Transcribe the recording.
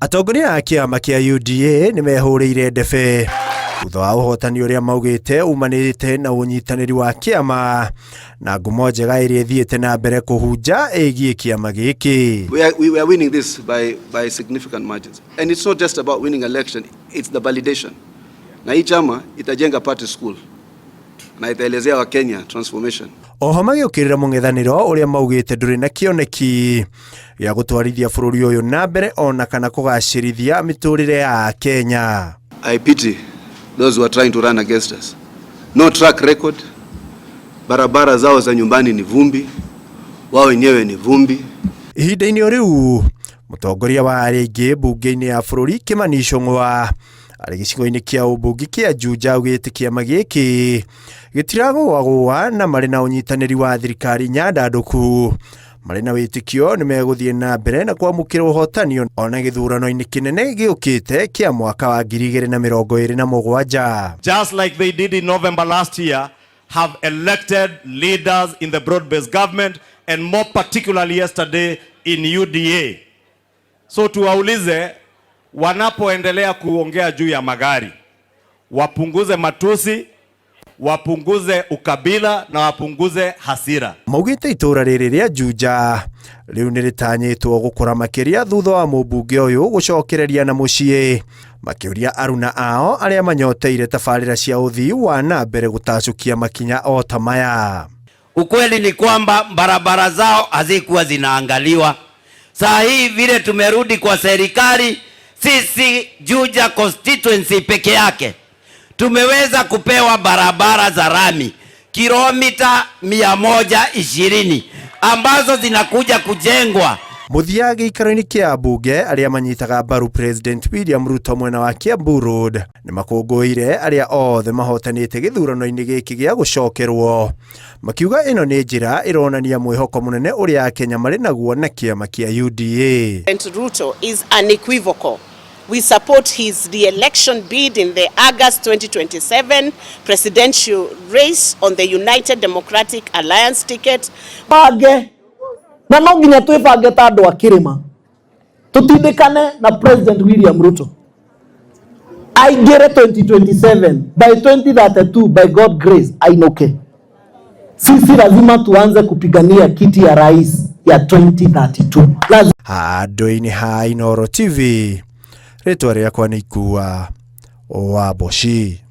Atongoria a kĩama kĩa UDA nimehũrĩire ndebe thutha wa ũhotani ũrĩa maugĩte umanĩte na ũnyitanĩri wa kĩama na ngumo njega ĩrĩa ĩthiĩte na mbere kũhunja ĩgiĩ kĩama gĩkĩ. We are winning this by significant margins, and it's not just about winning election, it's the validation. Na hii chama itajenga party school na itaelezea wa Kenya transformation. Oho magĩũkĩrĩra mũng'ethanĩro ũrĩa maugĩte ndũrĩ na kĩoneki ya gũtwarithia bũrũri ũyũ na mbere ona kana kũgacĩrithia mĩtũrĩre ya Kenya. I pity those who are trying to run against us. No track record. Barabara zao za nyumbani ni vumbi, wao wenyewe ni vumbi. Ihinda-inĩ o rĩu mũtongoria wa arĩa aingĩ mbunge-inĩ ya bũrũri Kimani Ichung'wa arĩ gĩcigo-inĩ kĩa ũmbunge kĩa Juja augĩte kĩama gĩkĩ gĩtiragũagũa na marĩ na ũnyitanĩri wa thirikari nyandandũku marĩ na wĩtĩkio nĩ megũthiĩ na mbere na kwamũkĩra ũhotani ona gĩthurano-inĩ kĩnene gĩũkĩte kĩa mwaka wa 2027. Just like they did in November last year, have elected leaders in the broad-based government and more particularly yesterday in UDA. So tuwaulize, wanapoendelea kuongea juu ya magari, wapunguze matusi, wapunguze ukabila na wapunguze hasira. Maugĩte itũra rĩrĩ rĩa Juja rĩu nĩ rĩtanyĩtwo gũkũra makĩria thutha wa mũmbunge ũyũ gũcokereria na mũciĩ makĩũria aruna ao arĩa manyoteire tabarĩra cia ũthii wa na mbere gũtacũkia makinya o ta maya. Ukweli ni kwamba barabara zao hazikuwa zinaangaliwa. Saa hii vile tumerudi kwa serikali, sisi Juja constituency peke yake tumeweza kupewa barabara za rami kilomita 120 ambazo zinakuja kujengwa. Muthia gĩikaro-inĩ kĩa mbunge arĩa manyitaga mbaru President William Ruto mwena wa Kiambu Road nĩ makũngũĩire arĩa othe mahotanĩte gĩthurano-inĩ gĩkĩ gĩa gũcokerwo makiuga ĩno nĩ njĩra ĩronania mwĩhoko mũnene ũrĩa Kenya marĩ naguo na kĩama kĩa UDA. President Ruto is unequivocal. We support his re-election bid in the August 2027 presidential race on the United Democratic Alliance ticket. Bage na no nginya twĩbange ta andũ a kĩrĩma tutindĩkane na President William Ruto aingĩre 2027 by 2032 by God grace ainuke. Sisi lazima tuanze kupigania kiti ya rais ya 2032. Handũ-inĩ ha Inooro TV rĩtwa rĩakwa nĩ Ikua Waboshi.